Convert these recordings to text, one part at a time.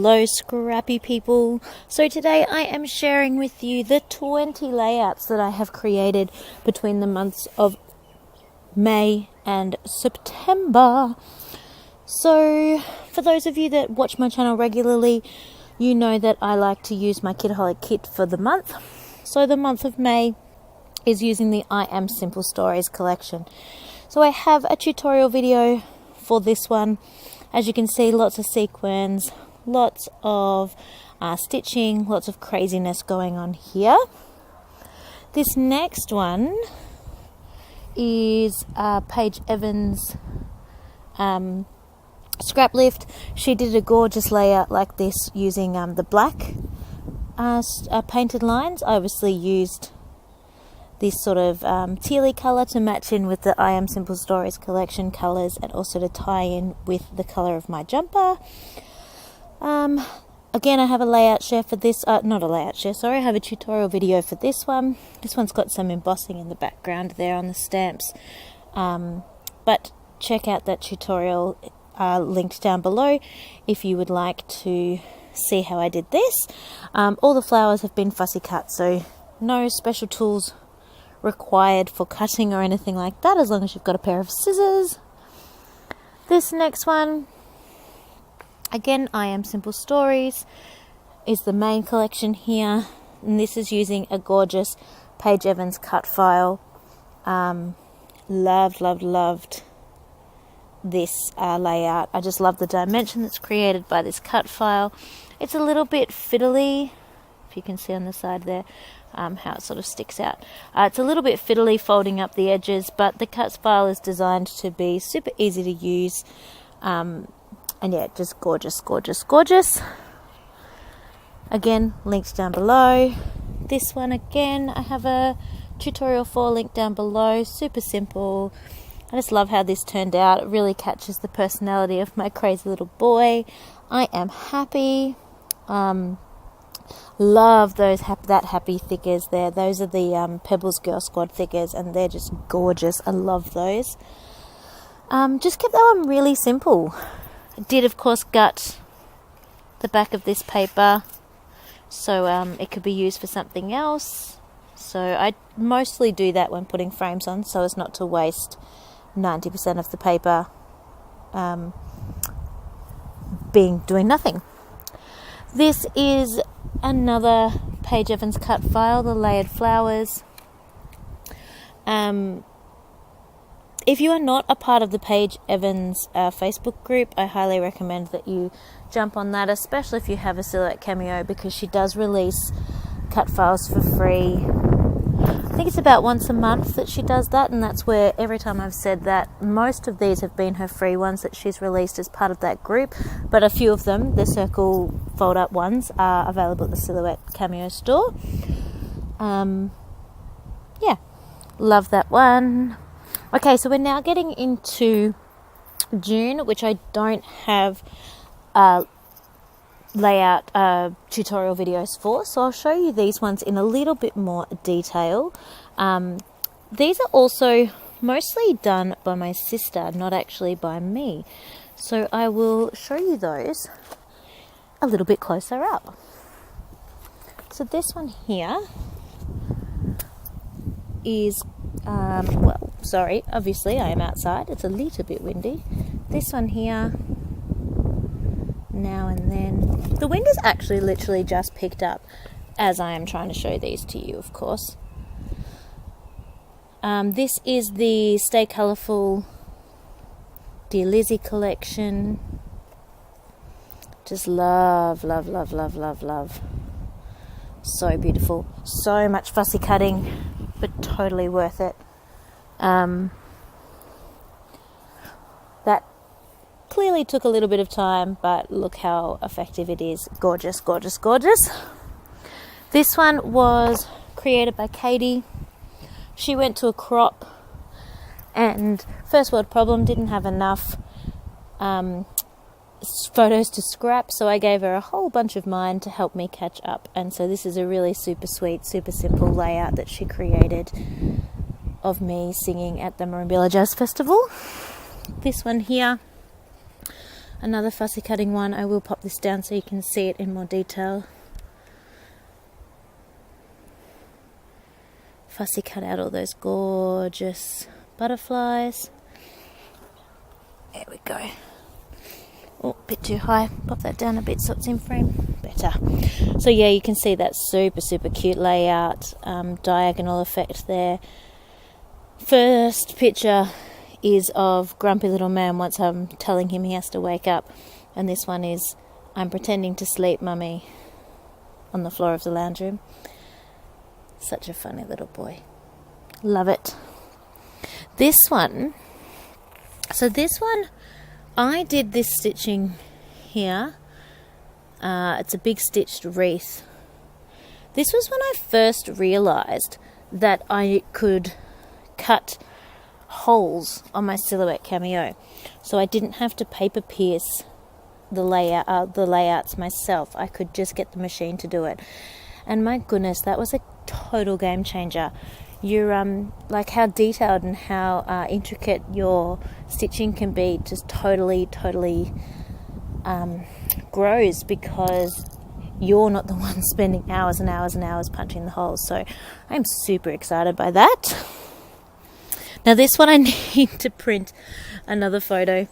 Hello scrappy people. So today I am sharing with you the 20 layouts that I have created between the months of May and September. So for those of you that watch my channel regularly, you know that I like to use my Kidaholic kit for the month. So the month of May is using the I Am Simple Stories collection. So I have a tutorial video for this one. As you can see, lots of sequins, lots of stitching, lots of craziness going on here. This next one is Paige Evans' Scraplift. She did a gorgeous layout like this using the black painted lines. I obviously used this sort of tealy colour to match in with the I Am Simple Stories collection colours, and also to tie in with the colour of my jumper. Again, I have a layout share for this, not a layout share, sorry, I have a tutorial video for this one. This one's got some embossing in the background there on the stamps, but check out that tutorial linked down below if you would like to see how I did this. All the flowers have been fussy cut, so no special tools required for cutting or anything like that, as long as you've got a pair of scissors. This next one, again, I Am Simple Stories, is the main collection here, and this is using a gorgeous Paige Evans cut file. Loved this layout. I just love the dimension that's created by this cut file. It's a little bit fiddly, if you can see on the side there, how it sort of sticks out. It's a little bit fiddly folding up the edges, but the cut file is designed to be super easy to use, and yeah, just gorgeous. Again, linked down below. This one again, I have a tutorial for linked down below. Super simple. I just love how this turned out. It really catches the personality of my crazy little boy. I am happy. Love those that happy thickers there. Those are the Pebbles Girl Squad thickers, and they're just gorgeous. I love those. Just kept that one really simple. I did, of course, gut the back of this paper, so it could be used for something else. So I mostly do that when putting frames on, so as not to waste 90% of the paper doing nothing. This is another Paige Evans cut file, the layered flowers. If you are not a part of the Paige Evans Facebook group, I highly recommend that you jump on that, especially if you have a Silhouette Cameo, because she does release cut files for free. I think it's about once a month that she does that, and that's where every time I've said that, most of these have been her free ones that she's released as part of that group, but a few of them, the circle fold up ones, are available at the Silhouette Cameo store. Yeah, love that one. Okay, so we're now getting into June, which I don't have layout tutorial videos for, so I'll show you these ones in a little bit more detail. These are also mostly done by my sister, not actually by me, so I will show you those a little bit closer up. So this one here is well, sorry, obviously I am outside, it's a little bit windy. This one here, Now and Then. The wind is actually literally just picked up as I am trying to show these to you, of course. This is the Stay Colourful Dear Lizzie collection. Just love. So beautiful. So much fussy cutting, but totally worth it. That clearly took a little bit of time, but look how effective it is. Gorgeous. This one was created by Katie. She went to a crop, and first world problem, didn't have enough photos to scrap, so I gave her a whole bunch of mine to help me catch up. And so this is a really super sweet, super simple layout that she created of me singing at the Merimbula Jazz Festival. This one here, Another fussy cutting one. I will pop this down so you can see it in more detail. Fussy cut out all those gorgeous butterflies. There we go. Oh, a bit too high. Pop that down a bit so it's in frame. Better. So yeah, you can see that super cute layout, diagonal effect there. First picture is of grumpy little man once I'm telling him he has to wake up, and this one is I'm pretending to sleep, mummy, on the floor of the lounge room. Such a funny little boy. Love it. This one, I did this stitching here. It's a big stitched wreath. This was when I first realised that I could cut holes on my silhouette cameo, so I didn't have to paper pierce the layouts myself. I could just get the machine to do it, and my goodness, that was a total game changer. You're like how detailed and how intricate your stitching can be just totally grows because you're not the one spending hours and hours and hours punching the holes. So I'm super excited by that. Now this one I need to print another photo.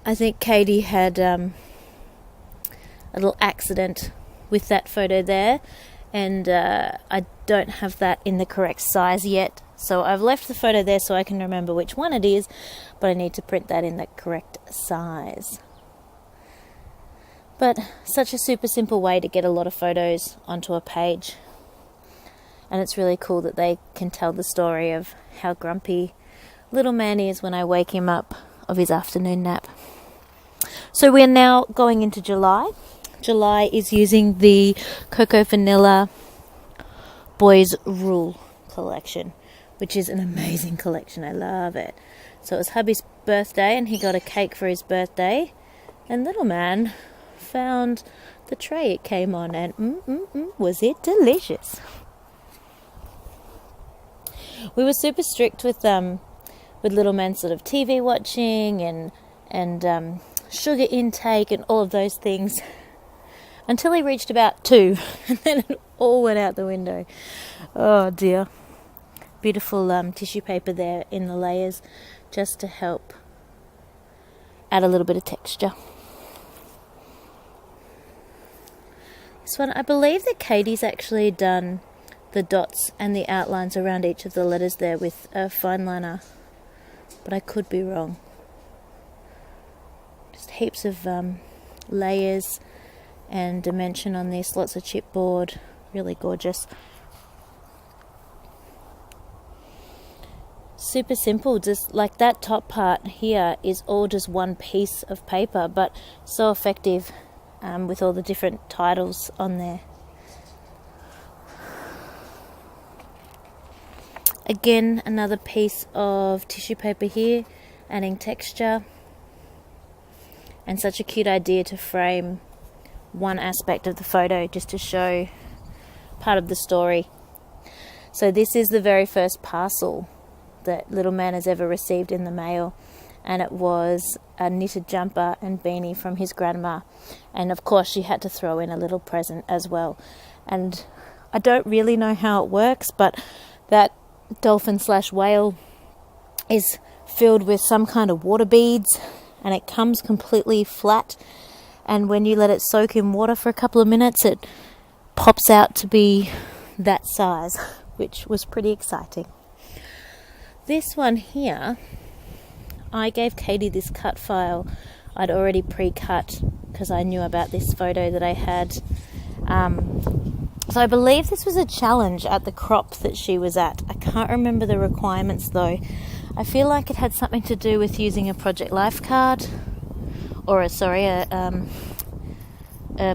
I think Katie had a little accident with that photo there, and I don't have that in the correct size yet, so I've left the photo there so I can remember which one it is, but I need to print that in the correct size. But such a super simple way to get a lot of photos onto a page, and it's really cool that they can tell the story of how grumpy little man is when I wake him up of his afternoon nap. So we're now going into July. July is using the Cocoa Vanilla Boys Rule collection, which is an amazing collection. I love it. So it was hubby's birthday and he got a cake for his birthday, and little man found the tray it came on, and was it delicious. We were super strict with little man's sort of TV watching and sugar intake and all of those things until he reached about 2, and then it all went out the window. Oh dear. Beautiful tissue paper there in the layers just to help add a little bit of texture. This one, I believe that Katie's actually done the dots and the outlines around each of the letters there with a fine liner, but I could be wrong. Just heaps of layers and dimension on this, lots of chipboard, really gorgeous. Super simple, just like that top part here is all just one piece of paper, but so effective with all the different titles on there. Again, another piece of tissue paper here, adding texture, and such a cute idea to frame one aspect of the photo just to show part of the story. So this is the very first parcel that little man has ever received in the mail, and it was a knitted jumper and beanie from his grandma, and of course she had to throw in a little present as well. And I don't really know how it works, but that dolphin/whale is filled with some kind of water beads, and it comes completely flat, and when you let it soak in water for a couple of minutes it pops out to be that size, which was pretty exciting. This one here, I gave Katie this cut file I'd already pre-cut because I knew about this photo that I had. So I believe this was a challenge at the crop that she was at. I can't remember the requirements though. I feel like it had something to do with using a Project Life card, or a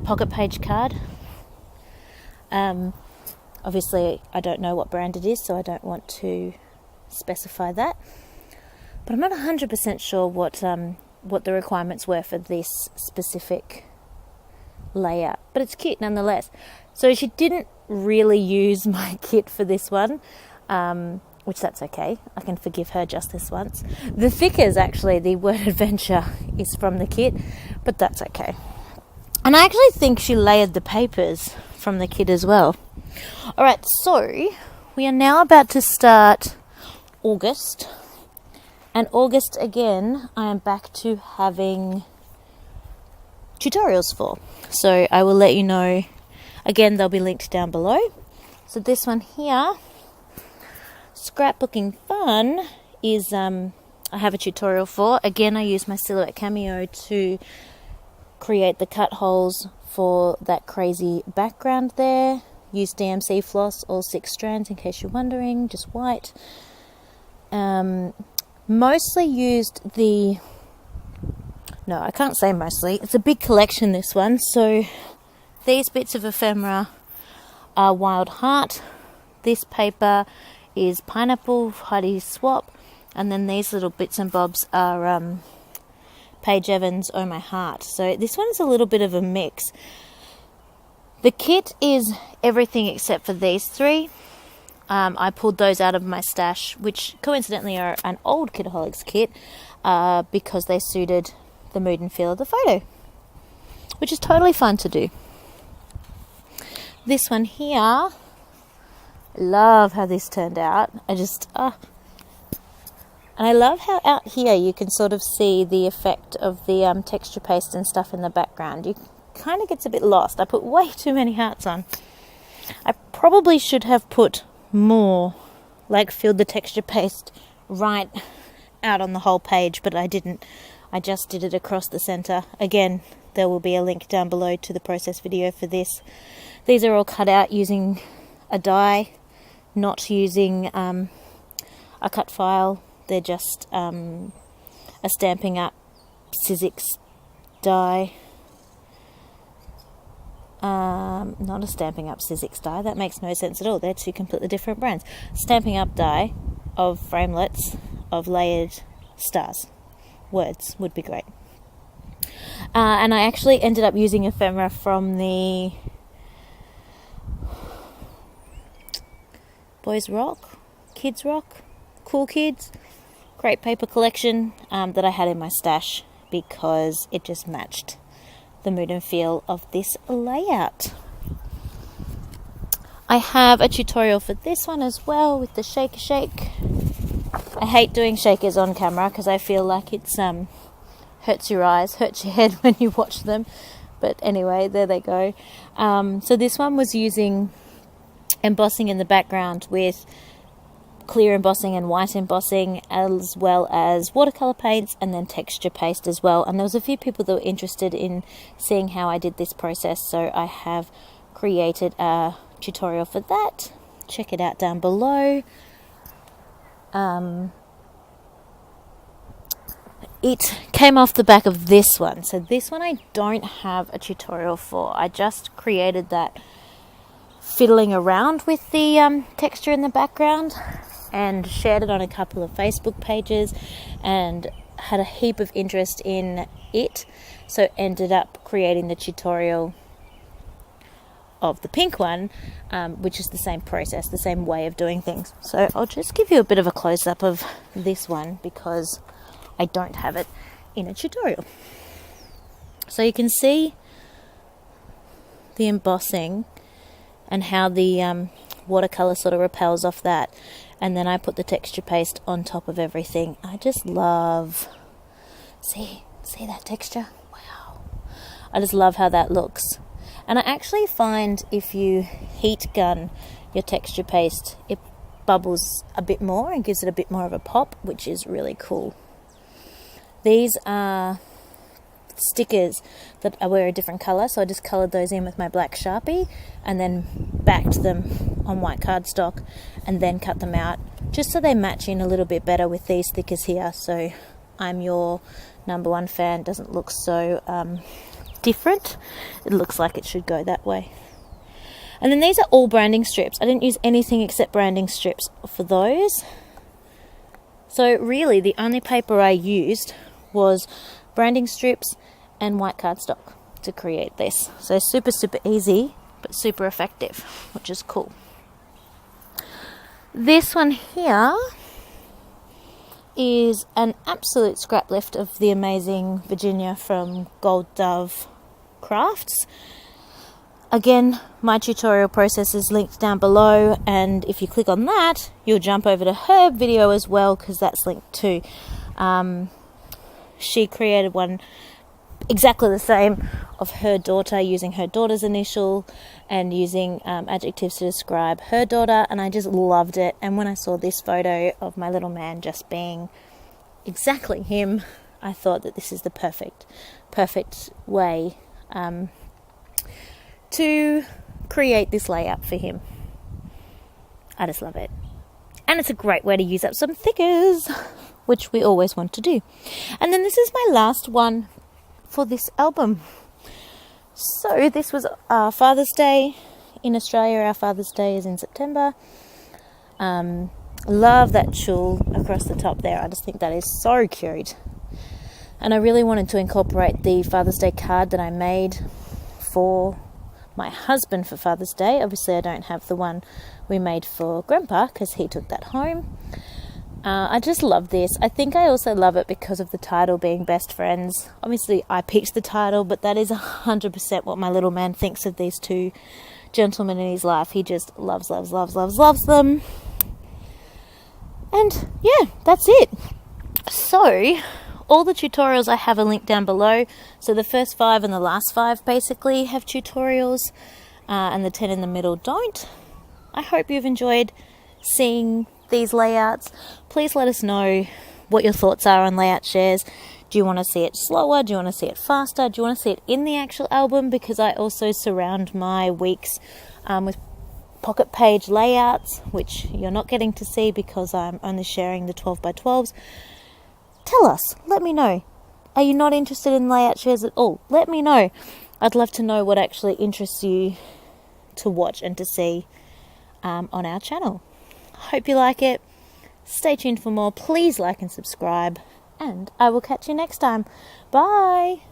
pocket page card. Obviously I don't know what brand it is, so I don't want to specify that, but I'm not 100% sure what the requirements were for this specific layout, but it's cute nonetheless. So she didn't really use my kit for this one. which that's okay. I can forgive her just this once. The thickers, actually, the word adventure is from the kit, but that's okay. And I actually think she layered the papers from the kit as well. Alright, so we are now about to start August. And August, again, I am back to having tutorials for. So I will let you know. Again, they'll be linked down below. So this one here, Scrapbooking Fun, is I have a tutorial for. Again, I use my Silhouette Cameo to create the cut holes for that crazy background there. Use DMC floss, all 6 strands in case you're wondering, just white. Mostly used the... No, I can't say mostly. It's a big collection, this one. So these bits of ephemera are Wild Heart. This paper is Pineapple, Heidi Swap. And then these little bits and bobs are Paige Evans, Oh My Heart. So this one's a little bit of a mix. The kit is everything except for these 3. I pulled those out of my stash, which coincidentally are an old Kitaholics kit, because they suited the mood and feel of the photo, which is totally fun to do. This one here, love how this turned out. And I love how out here you can sort of see the effect of the texture paste and stuff in the background. You kind of gets a bit lost. I put way too many hearts on. I probably should have put more, like filled the texture paste right out on the whole page, but I didn't. I just did it across the center. Again, there will be a link down below to the process video for this. These are all cut out using a die, not using a cut file. They're just a Stampin' Up! Sizzix die. Not a Stampin' Up! Sizzix die. That makes no sense at all. They're 2 completely different brands. Stampin' Up! Die of framelets of layered stars. Words would be great. And I actually ended up using ephemera from the Boys Rock, Kids Rock, Cool Kids Great Paper collection that I had in my stash because it just matched the mood and feel of this layout. I have a tutorial for this one as well with the shake. I hate doing shakers on camera because I feel like it's hurts your eyes, hurts your head when you watch them. But anyway, there they go. So this one was using embossing in the background with clear embossing and white embossing, as well as watercolor paints and then texture paste as well. And there was a few people that were interested in seeing how I did this process, so I have created a tutorial for that. Check it out down below. It came off the back of this one. So this one I don't have a tutorial for. I just created that fiddling around with the texture in the background and shared it on a couple of Facebook pages and had a heap of interest in it. So ended up creating the tutorial of the pink one, which is the same process, the same way of doing things. So I'll just give you a bit of a close-up of this one because I don't have it in a tutorial. So you can see the embossing and how the watercolor sort of repels off that, and then I put the texture paste on top of everything. I just love, see that texture? Wow. I just love how that looks. And I actually find if you heat gun your texture paste, it bubbles a bit more and gives it a bit more of a pop, which is really cool. These are stickers that were a different colour, so I just coloured those in with my black Sharpie and then backed them on white cardstock and then cut them out just so they match in a little bit better with these stickers here. So I'm your number one fan. Doesn't look so different. It looks like it should go that way. And then these are all branding strips. I didn't use anything except branding strips for those. So really the only paper I used was branding strips and white cardstock to create this. So super easy but super effective, which is cool. This one here is an absolute scrap lift of the amazing Virginia from Gold Dove Crafts. Again, my tutorial process is linked down below, and if you click on that, you'll jump over to her video as well, because that's linked too. She created one exactly the same of her daughter, using her daughter's initial and using adjectives to describe her daughter, and I just loved it. And when I saw this photo of my little man just being exactly him, I thought that this is the perfect way to create this layout for him. I just love it. And it's a great way to use up some thickers, which we always want to do. And then this is my last one for this album. So this was Father's Day in Australia. Our Father's Day is in September. Love that tulle across the top there. I just think that is so cute. And I really wanted to incorporate the Father's Day card that I made for my husband for Father's Day. Obviously I don't have the one we made for Grandpa because he took that home. I just love this. I think I also love it because of the title being Best Friends. Obviously I picked the title, but that is 100% what my little man thinks of these two gentlemen in his life. He just loves them. And yeah, that's it. So all the tutorials I have are linked down below. So the first 5 and the last 5 basically have tutorials, and the 10 in the middle don't. I hope you've enjoyed seeing these layouts. Please let us know what your thoughts are on layout shares. Do you want to see it slower? Do you want to see it faster? Do you want to see it in the actual album? Because I also surround my weeks with pocket page layouts, which you're not getting to see because I'm only sharing the 12 by 12s. Tell us, let me know. Are you not interested in layout shares at all? Let me know. I'd love to know what actually interests you to watch and to see on our channel. Hope you like it. Stay tuned for more. Please like and subscribe, and I will catch you next time. Bye.